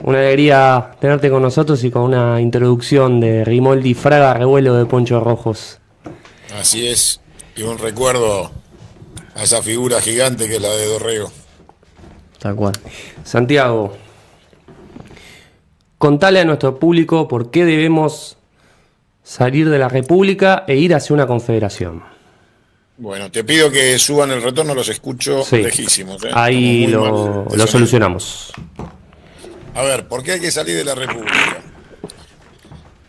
Una alegría tenerte con nosotros y con una introducción de Rimoldi Fraga, revuelo de ponchos rojos. Así es, y un recuerdo a esa figura gigante que es la de Dorrego. Tal cual. Santiago, contale a nuestro público por qué debemos salir de la República e ir hacia una confederación. Bueno, te pido que suban el retorno, los escucho Sí, lejísimos, ¿eh? Estamos ahí muy mal de lo sonido. solucionamos. A ver, ¿por qué hay que salir de la República?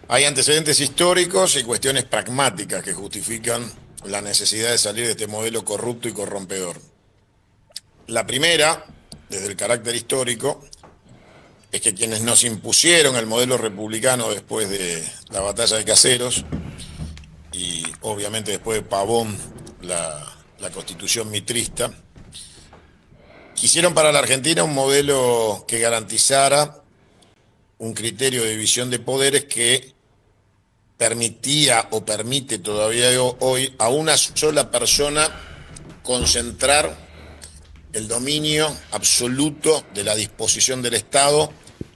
Hay antecedentes históricos y cuestiones pragmáticas que justifican la necesidad de salir de este modelo corrupto y corrompedor. La primera, desde el carácter histórico, es que quienes nos impusieron el modelo republicano después de la batalla de Caseros y obviamente después de Pavón, la constitución mitrista, quisieron para la Argentina un modelo que garantizara un criterio de división de poderes que permitía o permite todavía hoy a una sola persona concentrar el dominio absoluto de la disposición del Estado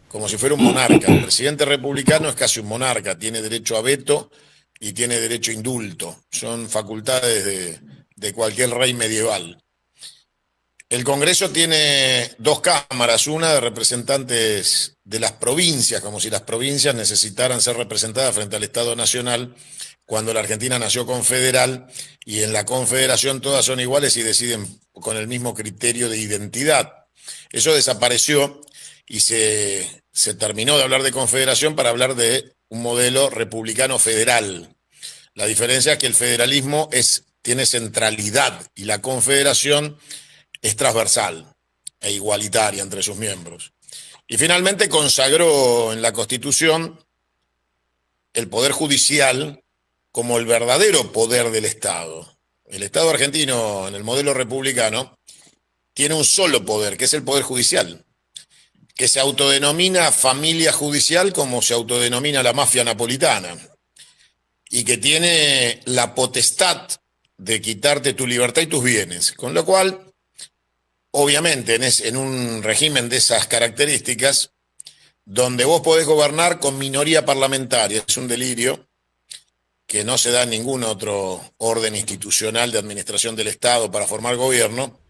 como si fuera un monarca. El presidente republicano es casi un monarca, tiene derecho a veto y tiene derecho a indulto. Son facultades de cualquier rey medieval. El Congreso tiene dos cámaras, una de representantes de las provincias, como si las provincias necesitaran ser representadas frente al Estado Nacional, cuando la Argentina nació confederal, y en la confederación todas son iguales y deciden con el mismo criterio de identidad. Eso desapareció y se terminó de hablar de confederación para hablar de un modelo republicano federal. La diferencia es que el federalismo tiene centralidad y la confederación es transversal e igualitaria entre sus miembros. Y finalmente consagró en la Constitución el poder judicial como el verdadero poder del Estado. El Estado argentino, en el modelo republicano, tiene un solo poder, que es el poder judicial, que se autodenomina familia judicial como se autodenomina la mafia napolitana, y que tiene la potestad de quitarte tu libertad y tus bienes, con lo cual obviamente en un régimen de esas características, donde vos podés gobernar con minoría parlamentaria, es un delirio que no se da en ningún otro orden institucional de administración del Estado para formar gobierno.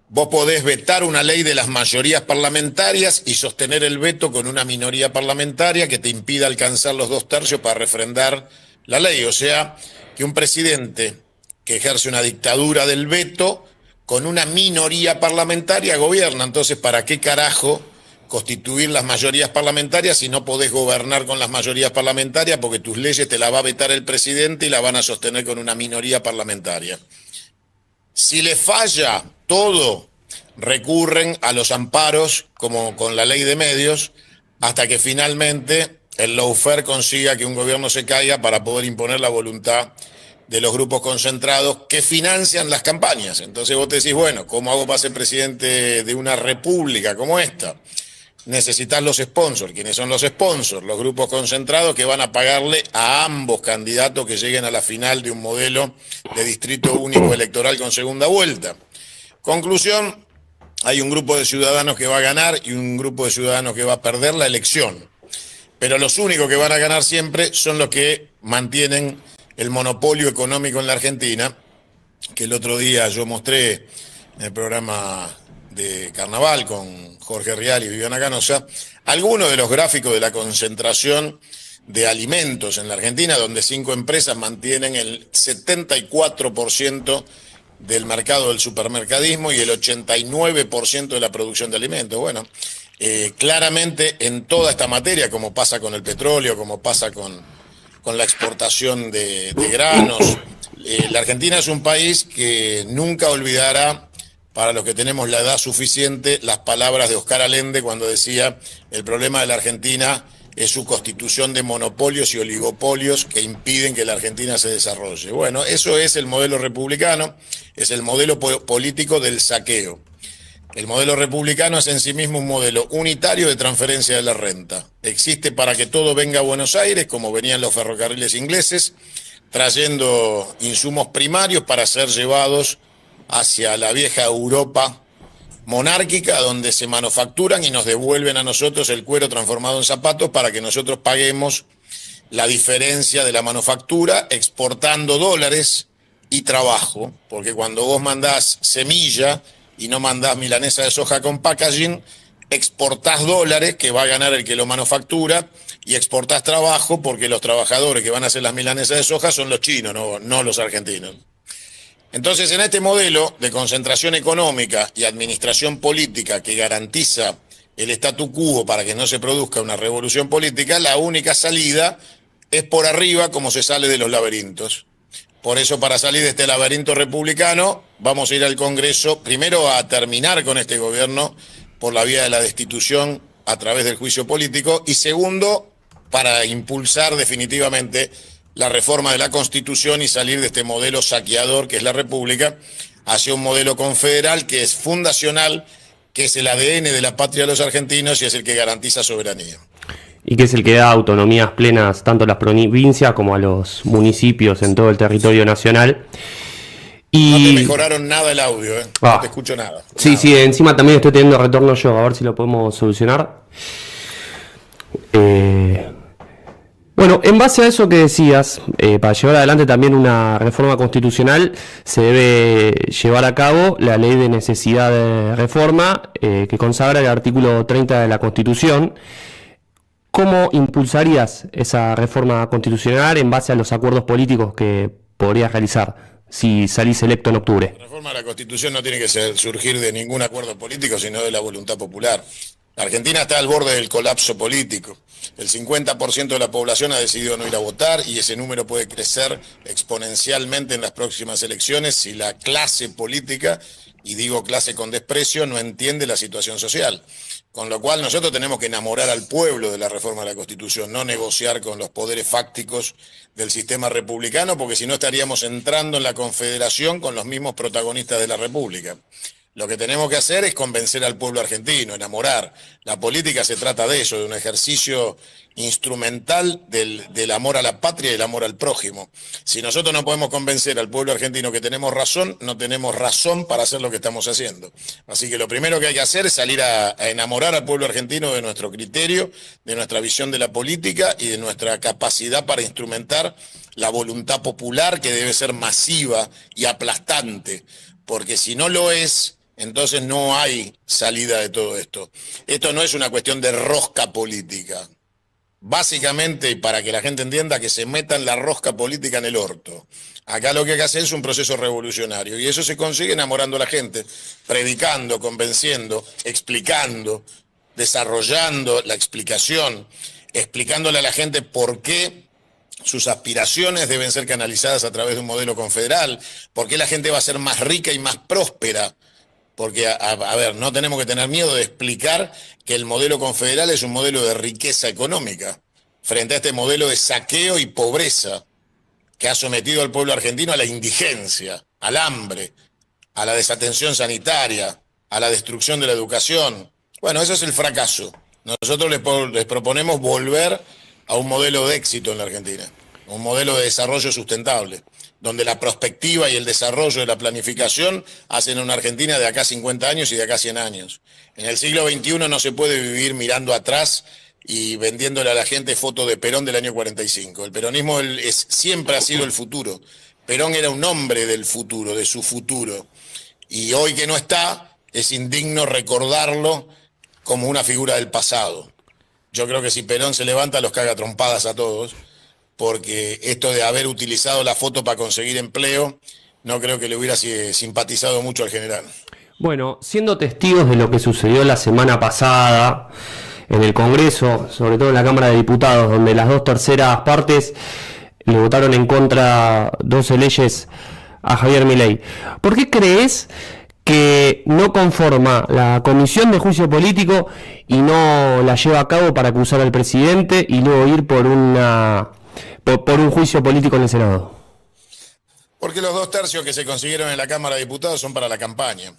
Vos podés vetar una ley de las mayorías parlamentarias y sostener el veto con una minoría parlamentaria que te impida alcanzar los 2/3 para refrendar la ley. O sea, que un presidente que ejerce una dictadura del veto con una minoría parlamentaria gobierna. Entonces, ¿para qué carajo constituir las mayorías parlamentarias si no podés gobernar con las mayorías parlamentarias? Porque tus leyes te las va a vetar el presidente y la van a sostener con una minoría parlamentaria. Si le falla todo, recurren a los amparos, como con la ley de medios, hasta que finalmente el lawfare consiga que un gobierno se caiga para poder imponer la voluntad de los grupos concentrados que financian las campañas. Entonces vos te decís, bueno, ¿cómo hago para ser presidente de una república como esta? Necesitas los sponsors. ¿Quiénes son los sponsors? Los grupos concentrados que van a pagarle a ambos candidatos que lleguen a la final de un modelo de distrito único electoral con segunda vuelta. Conclusión, hay un grupo de ciudadanos que va a ganar y un grupo de ciudadanos que va a perder la elección. Pero los únicos que van a ganar siempre son los que mantienen el monopolio económico en la Argentina, que el otro día yo mostré en el programa de Carnaval con Jorge Rial y Viviana Canosa, algunos de los gráficos de la concentración de alimentos en la Argentina, donde 5 empresas mantienen el 74% del mercado del supermercadismo y el 89% de la producción de alimentos. Bueno, claramente en toda esta materia, como pasa con el petróleo, como pasa con la exportación de granos, la Argentina es un país que nunca olvidará, para los que tenemos la edad suficiente, las palabras de Oscar Allende cuando decía: el problema de la Argentina es su constitución de monopolios y oligopolios que impiden que la Argentina se desarrolle. Bueno, eso es el modelo republicano, es el modelo político del saqueo. El modelo republicano es en sí mismo un modelo unitario de transferencia de la renta. Existe para que todo venga a Buenos Aires, como venían los ferrocarriles ingleses, trayendo insumos primarios para ser llevados hacia la vieja Europa monárquica donde se manufacturan y nos devuelven a nosotros el cuero transformado en zapatos para que nosotros paguemos la diferencia de la manufactura exportando dólares y trabajo, porque cuando vos mandás semilla y no mandás milanesa de soja con packaging, exportás dólares que va a ganar el que lo manufactura y exportás trabajo porque los trabajadores que van a hacer las milanesas de soja son los chinos, no los argentinos. Entonces, en este modelo de concentración económica y administración política que garantiza el statu quo para que no se produzca una revolución política, la única salida es por arriba, como se sale de los laberintos. Por eso, para salir de este laberinto republicano, vamos a ir al Congreso, primero a terminar con este gobierno por la vía de la destitución a través del juicio político, y segundo, para impulsar definitivamente la reforma de la Constitución y salir de este modelo saqueador que es la República hacia un modelo confederal que es fundacional, que es el ADN de la patria de los argentinos y es el que garantiza soberanía. Y que es el que da autonomías plenas tanto a las provincias como a los municipios en todo el territorio nacional. Y... No te mejoraron nada el audio, ¿eh? No te escucho nada. Sí, nada. Sí, encima también estoy teniendo retorno yo, a ver si lo podemos solucionar. Bueno, en base a eso que decías, para llevar adelante también una reforma constitucional se debe llevar a cabo la ley de necesidad de reforma que consagra el artículo 30 de la Constitución. ¿Cómo impulsarías esa reforma constitucional en base a los acuerdos políticos que podrías realizar si salís electo en octubre? La reforma de la Constitución no tiene que surgir de ningún acuerdo político, sino de la voluntad popular. La Argentina está al borde del colapso político. El 50% de la población ha decidido no ir a votar y ese número puede crecer exponencialmente en las próximas elecciones si la clase política, y digo clase con desprecio, no entiende la situación social. Con lo cual nosotros tenemos que enamorar al pueblo de la reforma de la Constitución, no negociar con los poderes fácticos del sistema republicano, porque si no estaríamos entrando en la confederación con los mismos protagonistas de la República. Lo que tenemos que hacer es convencer al pueblo argentino, enamorar. La política se trata de eso, de un ejercicio instrumental del amor a la patria y el amor al prójimo. Si nosotros no podemos convencer al pueblo argentino que tenemos razón, no tenemos razón para hacer lo que estamos haciendo. Así que lo primero que hay que hacer es salir a enamorar al pueblo argentino de nuestro criterio, de nuestra visión de la política y de nuestra capacidad para instrumentar la voluntad popular, que debe ser masiva y aplastante, porque si no lo es, entonces no hay salida de todo esto. Esto no es una cuestión de rosca política. Básicamente, y para que la gente entienda, que se metan la rosca política en el orto. Acá lo que hay que hacer es un proceso revolucionario y eso se consigue enamorando a la gente, predicando, convenciendo, explicando, desarrollando la explicación, explicándole a la gente por qué sus aspiraciones deben ser canalizadas a través de un modelo confederal, por qué la gente va a ser más rica y más próspera. Porque, a ver, no tenemos que tener miedo de explicar que el modelo confederal es un modelo de riqueza económica frente a este modelo de saqueo y pobreza que ha sometido al pueblo argentino a la indigencia, al hambre, a la desatención sanitaria, a la destrucción de la educación. Bueno, ese es el fracaso. Nosotros les proponemos volver a un modelo de éxito en la Argentina, un modelo de desarrollo sustentable, donde la prospectiva y el desarrollo de la planificación hacen una Argentina de acá 50 años y de acá 100 años. En el siglo XXI no se puede vivir mirando atrás y vendiéndole a la gente fotos de Perón del año 45. El peronismo siempre ha sido el futuro. Perón era un hombre del futuro, de su futuro. Y hoy que no está, es indigno recordarlo como una figura del pasado. Yo creo que si Perón se levanta, los caga trompadas a todos, porque esto de haber utilizado la foto para conseguir empleo, no creo que le hubiera simpatizado mucho al general. Bueno, siendo testigos de lo que sucedió la semana pasada en el Congreso, sobre todo en la Cámara de Diputados, donde las 2/3 partes le votaron en contra 12 leyes a Javier Milei, ¿por qué crees que no conforma la comisión de juicio político y no la lleva a cabo para acusar al presidente y luego ir por un juicio político en el Senado? Porque los 2/3 que se consiguieron en la Cámara de Diputados son para la campaña.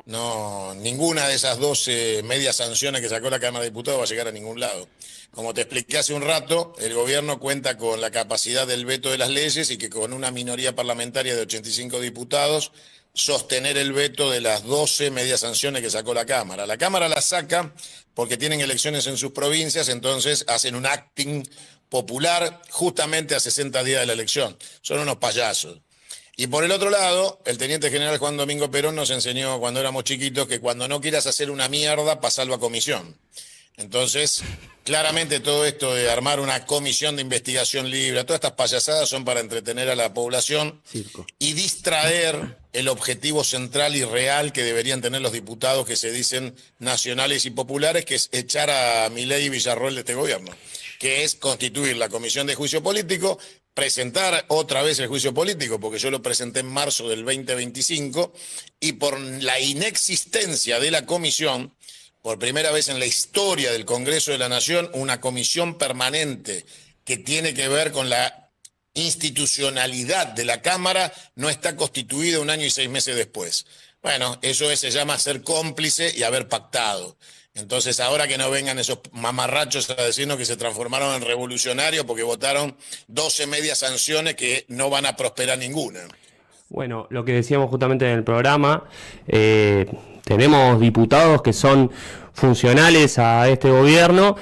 No, ninguna de esas 12 medias sanciones que sacó la Cámara de Diputados va a llegar a ningún lado. Como te expliqué hace un rato, el gobierno cuenta con la capacidad del veto de las leyes y que con una minoría parlamentaria de 85 diputados sostener el veto de las 12 medias sanciones que sacó la Cámara. La Cámara las saca porque tienen elecciones en sus provincias, entonces hacen un acting popular justamente a 60 días de la elección. Son unos payasos. Y por el otro lado, el teniente general Juan Domingo Perón nos enseñó cuando éramos chiquitos que cuando no quieras hacer una mierda, pasalo a comisión. Entonces, claramente todo esto de armar una comisión de investigación libre, todas estas payasadas son para entretener a la población y distraer el objetivo central y real que deberían tener los diputados que se dicen nacionales y populares, que es echar a Milei y Villarroel de este gobierno, que es constituir la comisión de juicio político, presentar otra vez el juicio político, porque yo lo presenté en marzo del 2025, y por la inexistencia de la comisión, por primera vez en la historia del Congreso de la Nación, una comisión permanente que tiene que ver con la institucionalidad de la Cámara no está constituida 1 año y 6 meses después. Bueno, eso se llama ser cómplice y haber pactado. Entonces, ahora que no vengan esos mamarrachos a decirnos que se transformaron en revolucionarios porque votaron 12 medias sanciones que no van a prosperar ninguna. Bueno, lo que decíamos justamente en el programa, tenemos diputados que son funcionales a este gobierno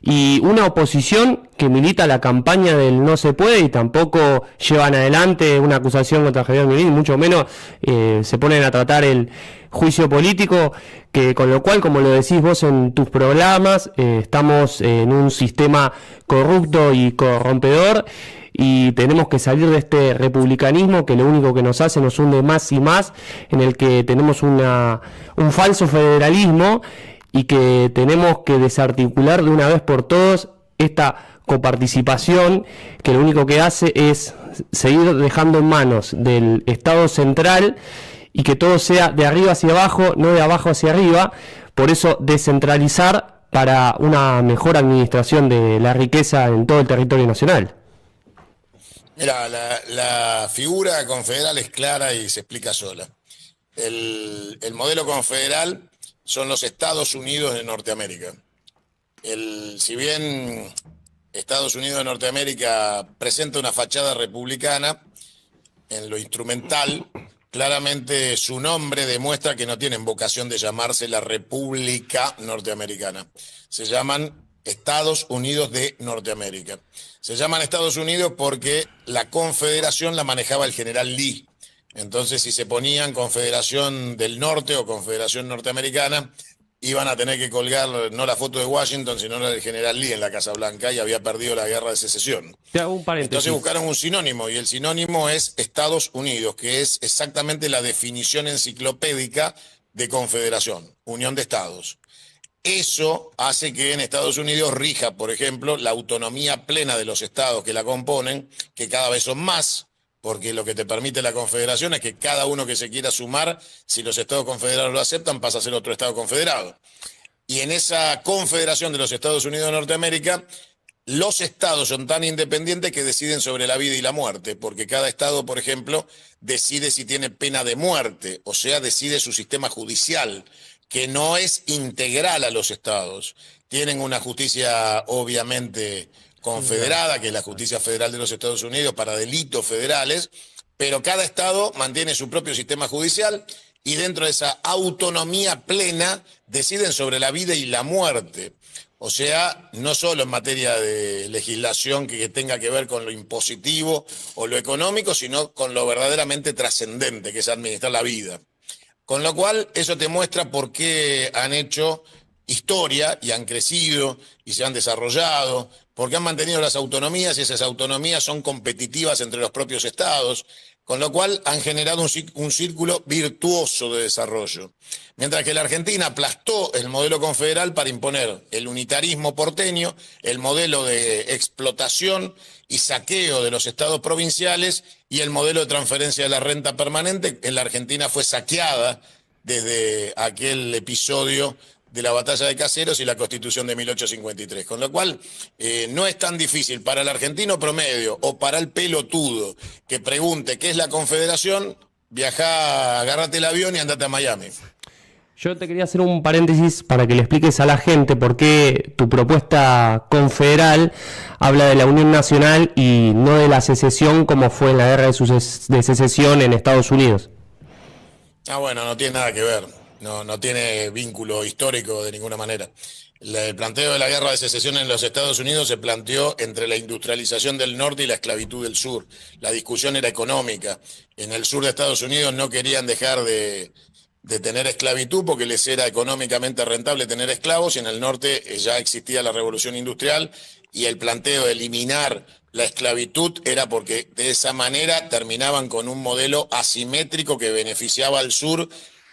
y una oposición que milita la campaña del no se puede y tampoco llevan adelante una acusación contra Javier Milei, mucho menos se ponen a tratar el juicio político, que con lo cual, como lo decís vos en tus programas, estamos en un sistema corrupto y corrompedor y tenemos que salir de este republicanismo que lo único que nos hace nos hunde más y más, en el que tenemos un falso federalismo y que tenemos que desarticular de una vez por todas esta coparticipación que lo único que hace es seguir dejando en manos del Estado central y que todo sea de arriba hacia abajo, no de abajo hacia arriba. Por eso descentralizar para una mejor administración de la riqueza en todo el territorio nacional. Mira, la figura confederal es clara y se explica sola. El modelo confederal son los Estados Unidos de Norteamérica. Si bien Estados Unidos de Norteamérica presenta una fachada republicana, en lo instrumental, claramente su nombre demuestra que no tienen vocación de llamarse la República Norteamericana. Se llaman Estados Unidos de Norteamérica. Se llaman Estados Unidos porque la confederación la manejaba el general Lee. Entonces, si se ponían Confederación del Norte o Confederación Norteamericana, iban a tener que colgar no la foto de Washington, sino la del general Lee en la Casa Blanca y había perdido la guerra de secesión. Entonces buscaron un sinónimo y el sinónimo es Estados Unidos, que es exactamente la definición enciclopédica de confederación, unión de estados. Eso hace que en Estados Unidos rija, por ejemplo, la autonomía plena de los estados que la componen, que cada vez son más, porque lo que te permite la confederación es que cada uno que se quiera sumar, si los estados confederados lo aceptan, pasa a ser otro estado confederado. Y en esa confederación de los Estados Unidos de Norteamérica, los estados son tan independientes que deciden sobre la vida y la muerte, porque cada estado, por ejemplo, decide si tiene pena de muerte, o sea, decide su sistema judicial, que no es integral a los estados. Tienen una justicia obviamente confederada, que es la justicia federal de los Estados Unidos para delitos federales, pero cada estado mantiene su propio sistema judicial y dentro de esa autonomía plena deciden sobre la vida y la muerte. O sea, no solo en materia de legislación que tenga que ver con lo impositivo o lo económico, sino con lo verdaderamente trascendente, que es administrar la vida. Con lo cual, eso te muestra por qué han hecho historia y han crecido y se han desarrollado, porque han mantenido las autonomías y esas autonomías son competitivas entre los propios estados, con lo cual han generado un círculo virtuoso de desarrollo. Mientras que la Argentina aplastó el modelo confederal para imponer el unitarismo porteño, el modelo de explotación y saqueo de los estados provinciales y el modelo de transferencia de la renta permanente. En la Argentina fue saqueada desde aquel episodio de la batalla de Caseros y la Constitución de 1853. Con lo cual, no es tan difícil para el argentino promedio o para el pelotudo que pregunte qué es la Confederación, viajá, agárrate el avión y andate a Miami. Yo te quería hacer un paréntesis para que le expliques a la gente por qué tu propuesta confederal habla de la unión nacional y no de la secesión como fue en la guerra de secesión en Estados Unidos. Bueno, no tiene nada que ver, no tiene vínculo histórico de ninguna manera. El planteo de la guerra de secesión en los Estados Unidos se planteó entre la industrialización del norte y la esclavitud del sur. La discusión era económica. En el sur de Estados Unidos no querían dejar de tener esclavitud porque les era económicamente rentable tener esclavos, y en el norte ya existía la revolución industrial, y el planteo de eliminar la esclavitud era porque de esa manera terminaban con un modelo asimétrico que beneficiaba al sur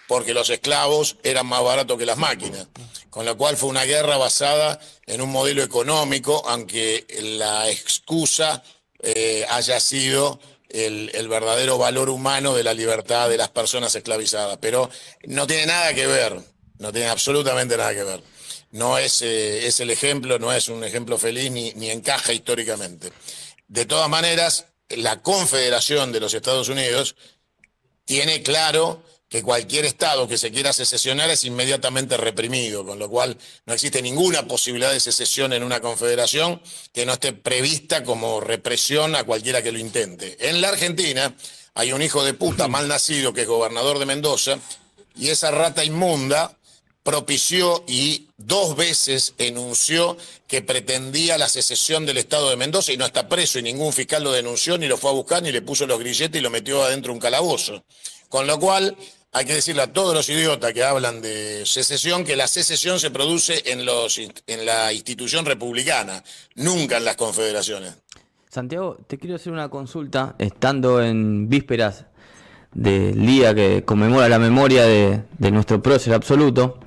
porque los esclavos eran más baratos que las máquinas. Con lo cual fue una guerra basada en un modelo económico, aunque la excusa haya sido el verdadero valor humano de la libertad de las personas esclavizadas. Pero no tiene nada que ver, no tiene absolutamente nada que ver. No es el ejemplo, no es un ejemplo feliz ni encaja históricamente. De todas maneras, la Confederación de los Estados Unidos tiene claro que cualquier Estado que se quiera secesionar es inmediatamente reprimido, con lo cual no existe ninguna posibilidad de secesión en una confederación que no esté prevista como represión a cualquiera que lo intente. En la Argentina hay un hijo de puta mal nacido que es gobernador de Mendoza, y esa rata inmunda propició y 2 veces enunció que pretendía la secesión del Estado de Mendoza, y no está preso, y ningún fiscal lo denunció, ni lo fue a buscar, ni le puso los grilletes y lo metió adentro de un calabozo. Con lo cual hay que decirle a todos los idiotas que hablan de secesión que la secesión se produce en la institución republicana, nunca en las confederaciones. Santiago, te quiero hacer una consulta, estando en vísperas del día que conmemora la memoria de nuestro prócer absoluto.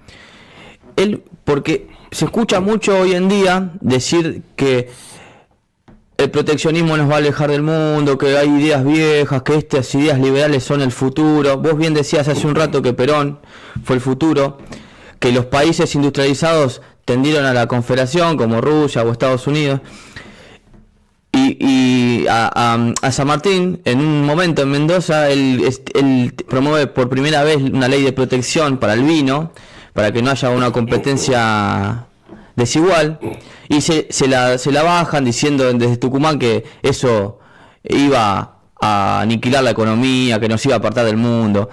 Porque se escucha mucho hoy en día decir que el proteccionismo nos va a alejar del mundo, que hay ideas viejas, que estas ideas liberales son el futuro. Vos bien decías hace un rato que Perón fue el futuro, que los países industrializados tendieron a la confederación, como Rusia o Estados Unidos. Y a San Martín, en un momento en Mendoza, él promueve por primera vez una ley de protección para el vino, para que no haya una competencia desigual, y se la bajan diciendo desde Tucumán que eso iba a aniquilar la economía, que nos iba a apartar del mundo.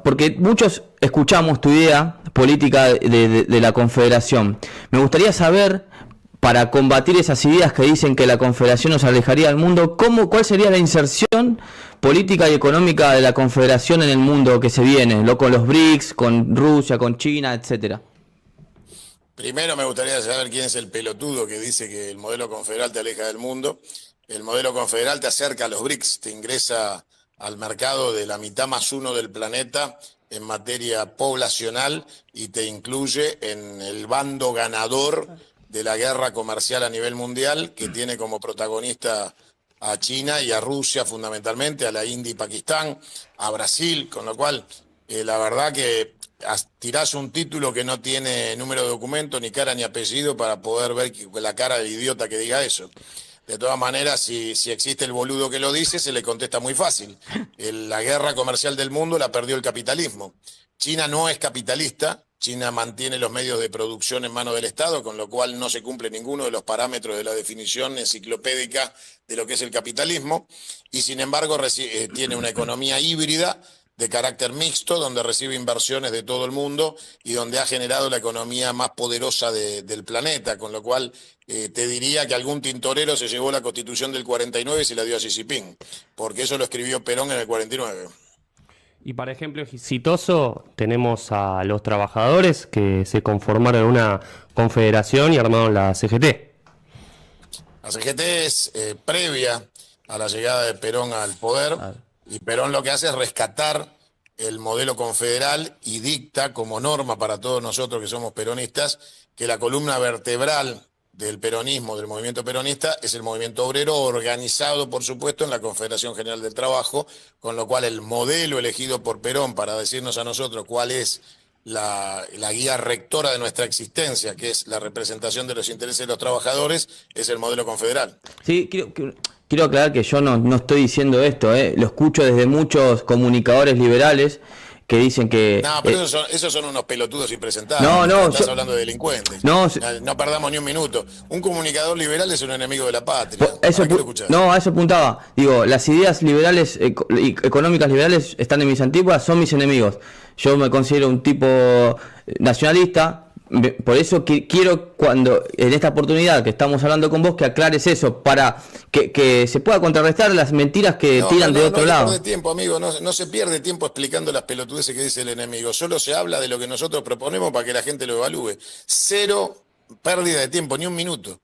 Porque muchos escuchamos tu idea política de la Confederación. Me gustaría saber, para combatir esas ideas que dicen que la Confederación nos alejaría del mundo, ¿cuál sería la inserción política y económica de la Confederación en el mundo que se viene? Con los BRICS, con Rusia, con China, etcétera. Primero me gustaría saber quién es el pelotudo que dice que el modelo confederal te aleja del mundo. El modelo confederal te acerca a los BRICS, te ingresa al mercado de la mitad más uno del planeta en materia poblacional y te incluye en el bando ganador de la guerra comercial a nivel mundial, que tiene como protagonista a China y a Rusia fundamentalmente, a la India y Pakistán, a Brasil, con lo cual la verdad que tirás un título que no tiene número de documento, ni cara ni apellido, para poder ver la cara del idiota que diga eso. De todas maneras, si existe el boludo que lo dice, se le contesta muy fácil. La guerra comercial del mundo la perdió el capitalismo. China no es capitalista. China mantiene los medios de producción en manos del Estado, con lo cual no se cumple ninguno de los parámetros de la definición enciclopédica de lo que es el capitalismo, y sin embargo tiene una economía híbrida de carácter mixto, donde recibe inversiones de todo el mundo y donde ha generado la economía más poderosa del planeta, con lo cual te diría que algún tintorero se llevó la Constitución del 49 y se la dio a Xi Jinping, porque eso lo escribió Perón en el 49. Y para ejemplo exitoso tenemos a los trabajadores que se conformaron en una confederación y armaron la CGT. La CGT es previa a la llegada de Perón al poder, y Perón lo que hace es rescatar el modelo confederal y dicta como norma para todos nosotros que somos peronistas que la columna vertebral del peronismo, del movimiento peronista, es el movimiento obrero, organizado, por supuesto, en la Confederación General del Trabajo, con lo cual el modelo elegido por Perón para decirnos a nosotros cuál es la guía rectora de nuestra existencia, que es la representación de los intereses de los trabajadores, es el modelo confederal. Sí, quiero aclarar que yo no estoy diciendo esto, lo escucho desde muchos comunicadores liberales que dicen que... No, pero esos son unos pelotudos impresentables. No, Estás hablando de delincuentes. No perdamos ni un minuto. Un comunicador liberal es un enemigo de la patria. Eso, a eso apuntaba. Digo, las ideas liberales, económicas liberales, están en mis antípodas, son mis enemigos. Yo me considero un tipo nacionalista. Por eso quiero, cuando en esta oportunidad que estamos hablando con vos, que aclares eso, para que se pueda contrarrestar las mentiras que tiran de otro lado. No se pierde tiempo, amigo, no se pierde tiempo explicando las pelotudeces que dice el enemigo. Solo se habla de lo que nosotros proponemos para que la gente lo evalúe. Cero pérdida de tiempo, ni un minuto.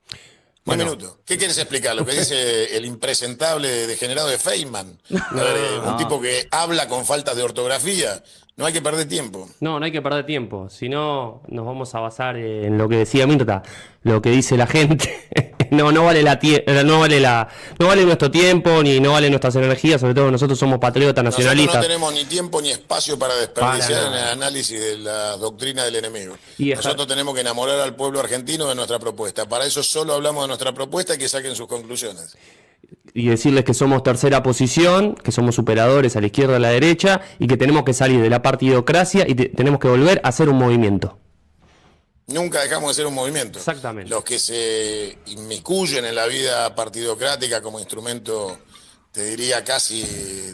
Un minuto. ¿Qué quieres explicar? Lo que dice el impresentable degenerado de Feynman. Un tipo que habla con faltas de ortografía. No hay que perder tiempo. No hay que perder tiempo. Si no, nos vamos a basar en lo que decía Mirta, lo que dice la gente. no vale nuestro tiempo, ni no vale nuestras energías. Sobre todo nosotros somos patriotas nacionalistas. Nosotros no tenemos ni tiempo ni espacio para desperdiciar en el análisis de la doctrina del enemigo. Nosotros tenemos que enamorar al pueblo argentino de nuestra propuesta. Para eso solo hablamos de nuestra propuesta y que saquen sus conclusiones. Y decirles que somos tercera posición, que somos superadores a la izquierda y a la derecha, y que tenemos que salir de la partidocracia y tenemos que volver a ser un movimiento. Nunca dejamos de ser un movimiento. Exactamente. Los que se inmiscuyen en la vida partidocrática como instrumento, te diría casi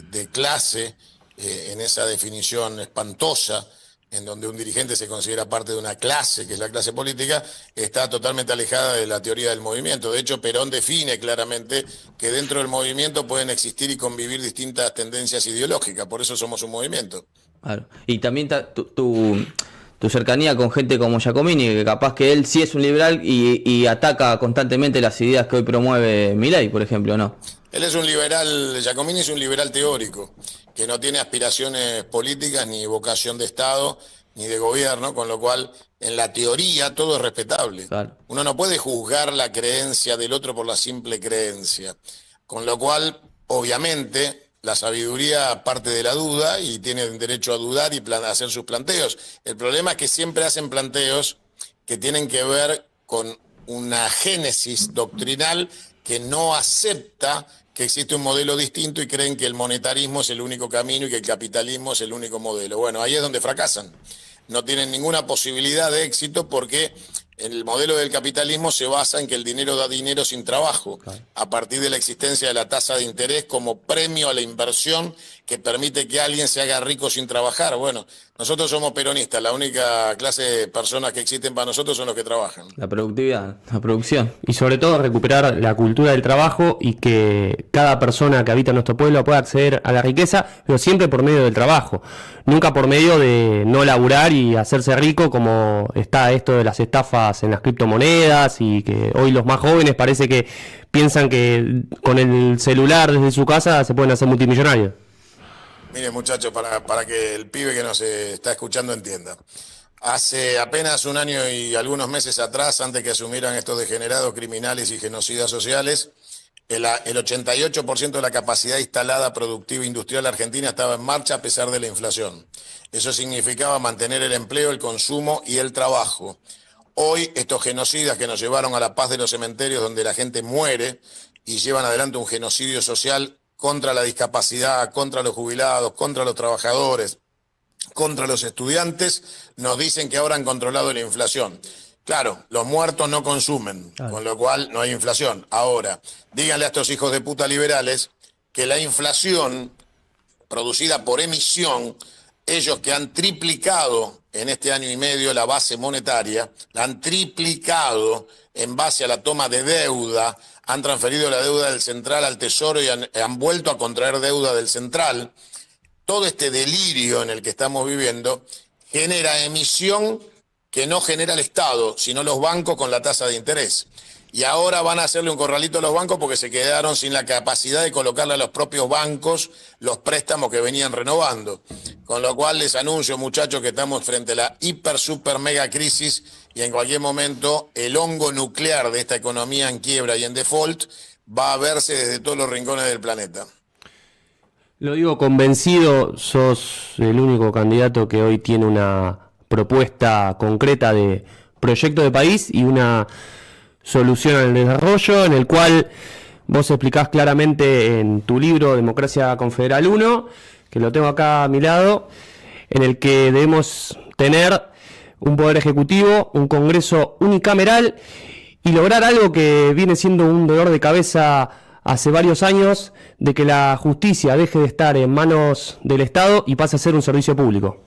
de clase, en esa definición espantosa, en donde un dirigente se considera parte de una clase, que es la clase política, está totalmente alejada de la teoría del movimiento. De hecho, Perón define claramente que dentro del movimiento pueden existir y convivir distintas tendencias ideológicas, por eso somos un movimiento. Claro. Y también tu cercanía con gente como Giacomini, que capaz que él sí es un liberal y ataca constantemente las ideas que hoy promueve Milei, por ejemplo, ¿no? Él es un liberal, Giacomini es un liberal teórico, que no tiene aspiraciones políticas, ni vocación de Estado, ni de gobierno, con lo cual, en la teoría, todo es respetable. Claro. Uno no puede juzgar la creencia del otro por la simple creencia. Con lo cual, obviamente, la sabiduría parte de la duda y tienen derecho a dudar y hacer sus planteos. El problema es que siempre hacen planteos que tienen que ver con una génesis doctrinal que no acepta que existe un modelo distinto y creen que el monetarismo es el único camino y que el capitalismo es el único modelo. Bueno, ahí es donde fracasan. No tienen ninguna posibilidad de éxito porque el modelo del capitalismo se basa en que el dinero da dinero sin trabajo, a partir de la existencia de la tasa de interés como premio a la inversión que permite que alguien se haga rico sin trabajar. Bueno, nosotros somos peronistas, la única clase de personas que existen para nosotros son los que trabajan. La productividad, la producción. Y sobre todo recuperar la cultura del trabajo y que cada persona que habita en nuestro pueblo pueda acceder a la riqueza, pero siempre por medio del trabajo. Nunca por medio de no laburar y hacerse rico, como está esto de las estafas en las criptomonedas, y que hoy los más jóvenes parece que piensan que con el celular desde su casa se pueden hacer multimillonarios. Mire, muchachos, para que el pibe que nos está escuchando entienda. Hace apenas un año y algunos meses atrás, antes que asumieran estos degenerados criminales y genocidas sociales, el 88% de la capacidad instalada productiva industrial argentina estaba en marcha a pesar de la inflación. Eso significaba mantener el empleo, el consumo y el trabajo. Hoy, estos genocidas que nos llevaron a la paz de los cementerios donde la gente muere y llevan adelante un genocidio social contra la discapacidad, contra los jubilados, contra los trabajadores, contra los estudiantes, nos dicen que ahora han controlado la inflación. Claro, los muertos no consumen, con lo cual no hay inflación. Ahora, díganle a estos hijos de puta liberales que la inflación producida por emisión, ellos que han triplicado en este año y medio la base monetaria, la han triplicado en base a la toma de deuda, han transferido la deuda del central al tesoro y han vuelto a contraer deuda del central. Todo este delirio en el que estamos viviendo genera emisión que no genera el Estado, sino los bancos con la tasa de interés. Y ahora van a hacerle un corralito a los bancos porque se quedaron sin la capacidad de colocarle a los propios bancos los préstamos que venían renovando. Con lo cual les anuncio, muchachos, que estamos frente a la hiper, super, mega crisis y en cualquier momento el hongo nuclear de esta economía en quiebra y en default va a verse desde todos los rincones del planeta. Lo digo convencido, sos el único candidato que hoy tiene una propuesta concreta de proyecto de país y una solución al desarrollo, en el cual vos explicás claramente en tu libro Democracia Confederal 1, que lo tengo acá a mi lado, en el que debemos tener un poder ejecutivo, un Congreso unicameral y lograr algo que viene siendo un dolor de cabeza hace varios años, de que la justicia deje de estar en manos del Estado y pase a ser un servicio público.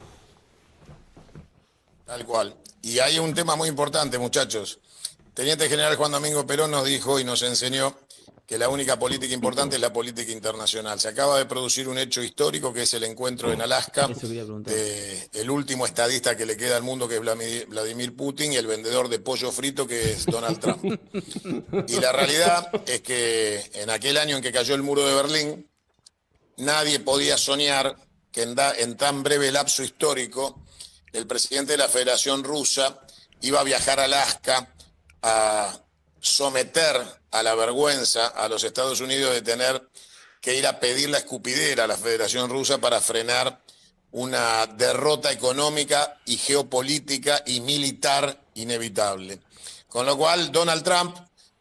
Tal cual. Y hay un tema muy importante, muchachos. Teniente General Juan Domingo Perón nos dijo y nos enseñó que la única política importante es la política internacional. Se acaba de producir un hecho histórico que es el encuentro en Alaska del último estadista que le queda al mundo, que es Vladimir Putin, y el vendedor de pollo frito, que es Donald Trump. Y la realidad es que en aquel año en que cayó el muro de Berlín, nadie podía soñar que en tan breve lapso histórico el presidente de la Federación Rusa iba a viajar a Alaska a someter a la vergüenza a los Estados Unidos de tener que ir a pedir la escupidera a la Federación Rusa para frenar una derrota económica y geopolítica y militar inevitable. Con lo cual, Donald Trump,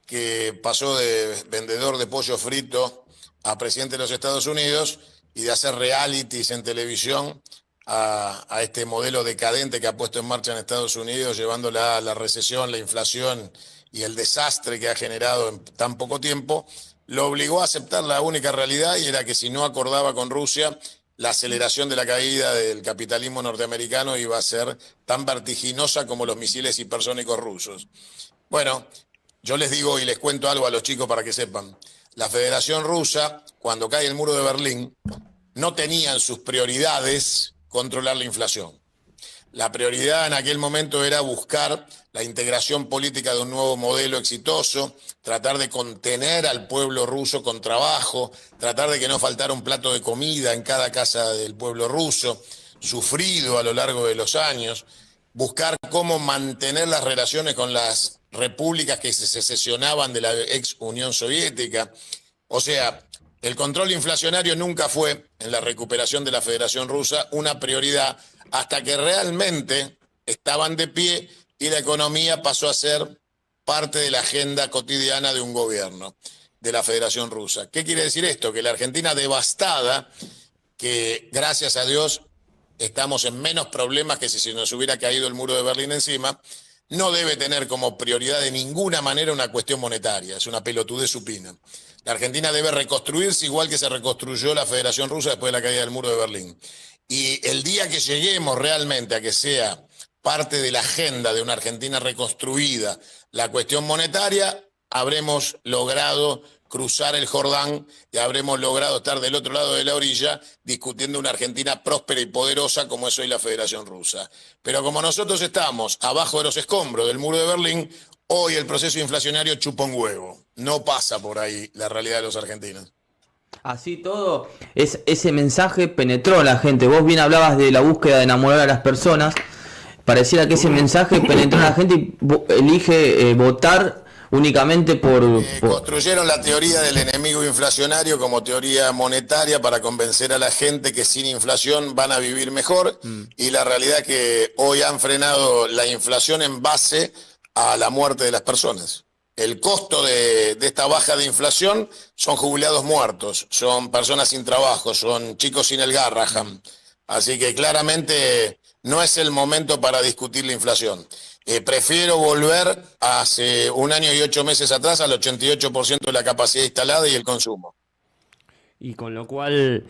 que pasó de vendedor de pollo frito a presidente de los Estados Unidos y de hacer realities en televisión a este modelo decadente que ha puesto en marcha en Estados Unidos, llevándola a la recesión, la inflación y el desastre que ha generado en tan poco tiempo, lo obligó a aceptar la única realidad, y era que si no acordaba con Rusia, la aceleración de la caída del capitalismo norteamericano iba a ser tan vertiginosa como los misiles hipersónicos rusos. Bueno, yo les digo y les cuento algo a los chicos para que sepan. La Federación Rusa, cuando cae el muro de Berlín, no tenía en sus prioridades controlar la inflación. La prioridad en aquel momento era buscar la integración política de un nuevo modelo exitoso, tratar de contener al pueblo ruso con trabajo, tratar de que no faltara un plato de comida en cada casa del pueblo ruso, sufrido a lo largo de los años, buscar cómo mantener las relaciones con las repúblicas que se secesionaban de la ex Unión Soviética. O sea, el control inflacionario nunca fue, en la recuperación de la Federación Rusa, una prioridad, hasta que realmente estaban de pie y la economía pasó a ser parte de la agenda cotidiana de un gobierno de la Federación Rusa. ¿Qué quiere decir esto? Que la Argentina devastada, que gracias a Dios estamos en menos problemas que si se nos hubiera caído el muro de Berlín encima, no debe tener como prioridad de ninguna manera una cuestión monetaria, es una pelotudez supina. La Argentina debe reconstruirse igual que se reconstruyó la Federación Rusa después de la caída del muro de Berlín. Y el día que lleguemos realmente a que sea parte de la agenda de una Argentina reconstruida la cuestión monetaria, habremos logrado cruzar el Jordán y habremos logrado estar del otro lado de la orilla discutiendo una Argentina próspera y poderosa como es hoy la Federación Rusa. Pero como nosotros estamos abajo de los escombros del muro de Berlín, hoy el proceso inflacionario chupa un huevo. No pasa por ahí la realidad de los argentinos. Así todo, ese mensaje penetró a la gente. Vos bien hablabas de la búsqueda de enamorar a las personas. Pareciera que ese mensaje penetró a la gente y elige votar únicamente por... Construyeron la teoría del enemigo inflacionario como teoría monetaria para convencer a la gente que sin inflación van a vivir mejor, y la realidad es que hoy han frenado la inflación en base a la muerte de las personas. El costo de esta baja de inflación son jubilados muertos, son personas sin trabajo, son chicos sin el Garrahan. Así que claramente no es el momento para discutir la inflación. Prefiero volver a hace un año y 8 meses atrás al 88% de la capacidad instalada y el consumo. Y con lo cual,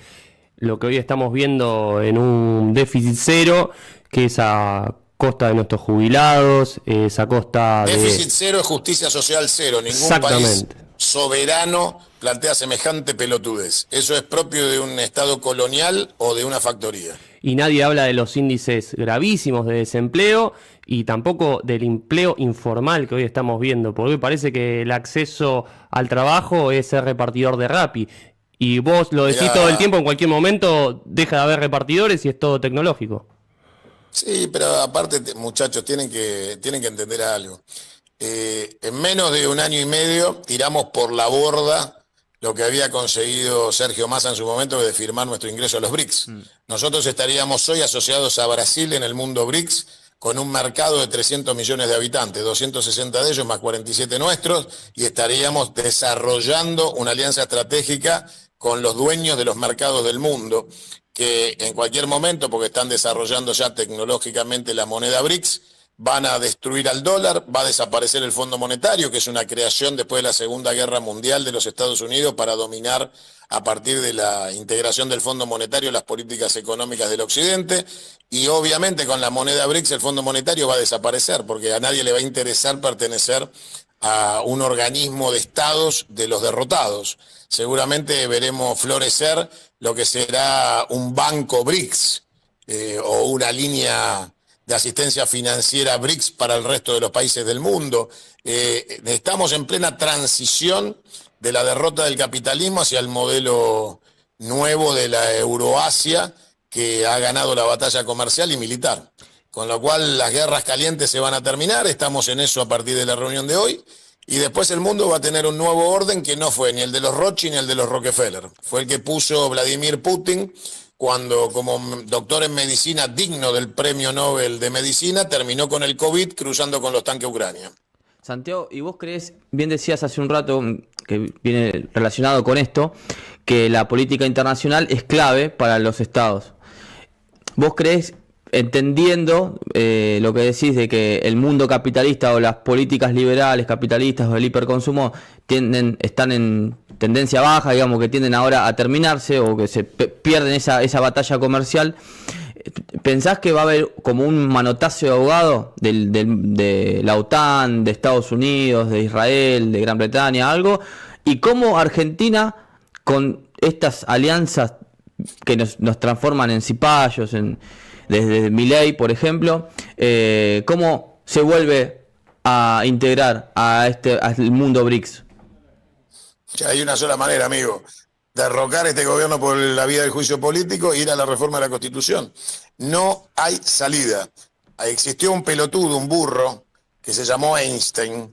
lo que hoy estamos viendo en un déficit cero, que es a costa de nuestros jubilados, es a costa de... Déficit cero es justicia social cero. Ningún país soberano plantea semejante pelotudez. Eso es propio de un estado colonial o de una factoría. Y nadie habla de los índices gravísimos de desempleo y tampoco del empleo informal que hoy estamos viendo, porque hoy parece que el acceso al trabajo es ser repartidor de Rappi. Y vos lo decís todo el tiempo, en cualquier momento deja de haber repartidores y es todo tecnológico. Sí, pero aparte, muchachos, tienen que entender algo. En menos de un año y medio tiramos por la borda lo que había conseguido Sergio Massa en su momento de firmar nuestro ingreso a los BRICS. Nosotros estaríamos hoy asociados a Brasil en el mundo BRICS con un mercado de 300 millones de habitantes, 260 de ellos más 47 nuestros, y estaríamos desarrollando una alianza estratégica con los dueños de los mercados del mundo. que en cualquier momento, porque están desarrollando ya tecnológicamente la moneda BRICS, van a destruir al dólar, va a desaparecer el Fondo Monetario, que es una creación después de la Segunda Guerra Mundial de los Estados Unidos para dominar a partir de la integración del Fondo Monetario las políticas económicas del Occidente, y obviamente con la moneda BRICS el Fondo Monetario va a desaparecer, porque a nadie le va a interesar pertenecer a un organismo de estados de los derrotados. Seguramente veremos florecer lo que será un banco BRICS o una línea de asistencia financiera BRICS para el resto de los países del mundo. Estamos en plena transición de la derrota del capitalismo hacia el modelo nuevo de la Euroasia, que ha ganado la batalla comercial y militar. Con lo cual las guerras calientes se van a terminar, estamos en eso a partir de la reunión de hoy, y después el mundo va a tener un nuevo orden que no fue ni el de los Rothschild ni el de los Rockefeller. Fue el que puso Vladimir Putin cuando, como doctor en medicina digno del premio Nobel de Medicina, terminó con el COVID cruzando con los tanques Ucrania. Santiago, ¿y vos crees, bien decías hace un rato, que viene relacionado con esto, que la política internacional es clave para los estados? ¿Vos crees, entendiendo lo que decís de que el mundo capitalista o las políticas liberales, capitalistas o el hiperconsumo están en tendencia baja, digamos, que tienden ahora a terminarse o que se pierden esa batalla comercial? ¿Pensás que va a haber como un manotazo de ahogado de la OTAN, de Estados Unidos, de Israel, de Gran Bretaña, algo? ¿Y cómo Argentina, con estas alianzas que nos transforman en cipayos, desde Milei, por ejemplo, cómo se vuelve a integrar al mundo BRICS? Ya hay una sola manera, amigo: derrocar este gobierno por la vía del juicio político e ir a la reforma de la Constitución. No hay salida. Existió un pelotudo, un burro, que se llamó Einstein,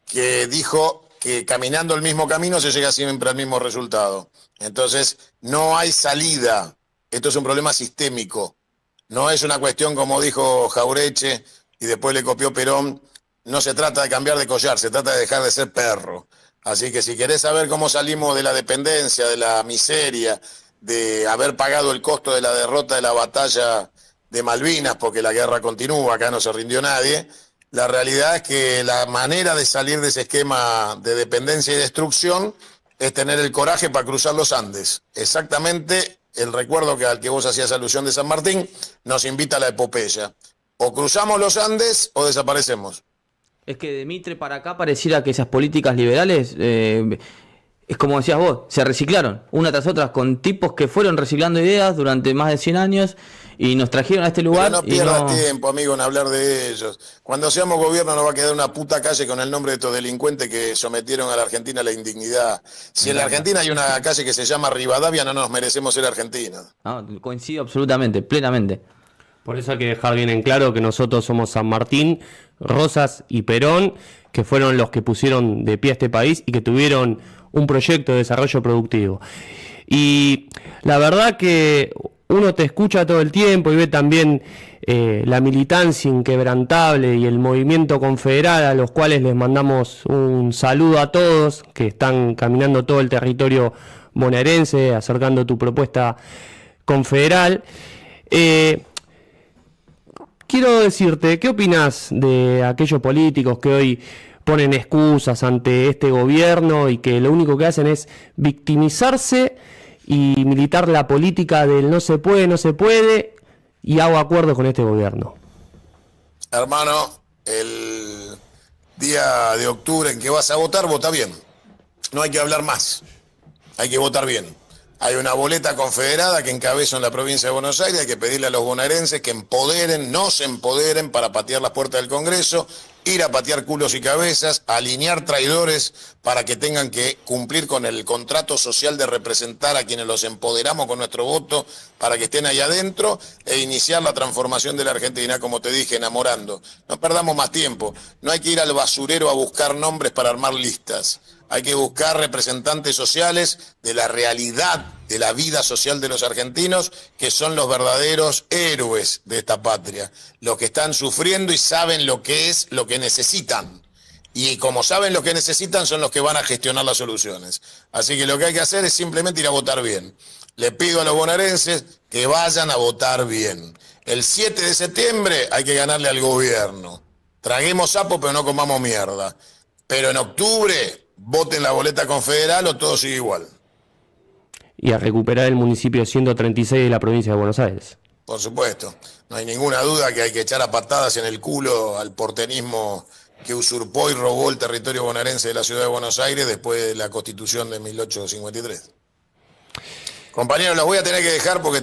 que dijo que caminando el mismo camino se llega siempre al mismo resultado. Entonces, no hay salida. Esto es un problema sistémico. No es una cuestión, como dijo Jaureche y después le copió Perón, no se trata de cambiar de collar, se trata de dejar de ser perro. Así que si querés saber cómo salimos de la dependencia, de la miseria, de haber pagado el costo de la derrota de la batalla de Malvinas, porque la guerra continúa, acá no se rindió nadie, la realidad es que la manera de salir de ese esquema de dependencia y destrucción es tener el coraje para cruzar los Andes. Exactamente el recuerdo al que vos hacías alusión de San Martín nos invita a la epopeya. O cruzamos los Andes o desaparecemos. Es que de Mitre para acá pareciera que esas políticas liberales, es como decías vos, se reciclaron una tras otra con tipos que fueron reciclando ideas durante más de 100 años y nos trajeron a este lugar. Pero no pierdas tiempo, amigo, en hablar de ellos. Cuando seamos gobierno no va a quedar una puta calle con el nombre de estos delincuentes que sometieron a la Argentina a la indignidad. Si en la Argentina hay una calle que se llama Rivadavia, no nos merecemos ser argentinos. No, coincido absolutamente, plenamente. Por eso hay que dejar bien en claro que nosotros somos San Martín, Rosas y Perón, que fueron los que pusieron de pie a este país y que tuvieron un proyecto de desarrollo productivo. Y la verdad que uno te escucha todo el tiempo y ve también la militancia inquebrantable y el movimiento confederal, a los cuales les mandamos un saludo a todos que están caminando todo el territorio bonaerense, acercando tu propuesta confederal. Quiero decirte, ¿qué opinas de aquellos políticos que hoy ponen excusas ante este gobierno y que lo único que hacen es victimizarse y militar la política del no se puede y hago acuerdo con este gobierno? Hermano, el día de octubre en que vas a votar, vota bien. No hay que hablar más, hay que votar bien. Hay una boleta confederada que encabeza en la provincia de Buenos Aires, hay que pedirle a los bonaerenses que nos empoderen para patear las puertas del Congreso, ir a patear culos y cabezas, alinear traidores para que tengan que cumplir con el contrato social de representar a quienes los empoderamos con nuestro voto para que estén ahí adentro e iniciar la transformación de la Argentina, como te dije, enamorando. No perdamos más tiempo, no hay que ir al basurero a buscar nombres para armar listas. Hay que buscar representantes sociales de la realidad de la vida social de los argentinos, que son los verdaderos héroes de esta patria, los que están sufriendo y saben lo que es lo que necesitan. Y como saben lo que necesitan, son los que van a gestionar las soluciones. Así que lo que hay que hacer es simplemente ir a votar bien. le pido a los bonaerenses que vayan a votar bien. El 7 de septiembre hay que ganarle al gobierno. Traguemos sapo, pero no comamos mierda. Pero en octubre, voten la boleta confederal o todo sigue igual. Y a recuperar el municipio 136 de la provincia de Buenos Aires. Por supuesto. No hay ninguna duda que hay que echar a patadas en el culo al porteñismo que usurpó y robó el territorio bonaerense de la ciudad de Buenos Aires después de la Constitución de 1853. Compañeros, los voy a tener que dejar porque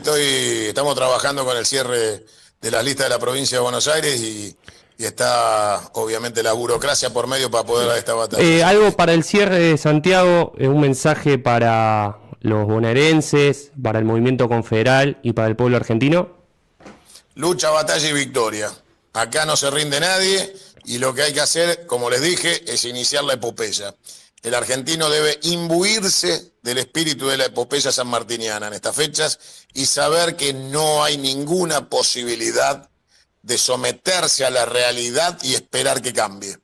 estamos trabajando con el cierre de las listas de la provincia de Buenos Aires y está obviamente la burocracia por medio para poder dar esta batalla. Algo para el cierre de Santiago, un mensaje para los bonaerenses, para el movimiento confederal y para el pueblo argentino. Lucha, batalla y victoria. Acá no se rinde nadie y lo que hay que hacer, como les dije, es iniciar la epopeya. El argentino debe imbuirse del espíritu de la epopeya sanmartiniana en estas fechas y saber que no hay ninguna posibilidad de someterse a la realidad y esperar que cambie.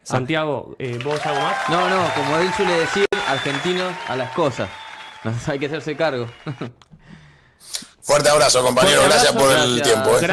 Santiago, ¿vos algo más? No, como él suele decir, argentinos a las cosas. Hay que hacerse cargo. Fuerte abrazo, compañero. Gracias por el tiempo.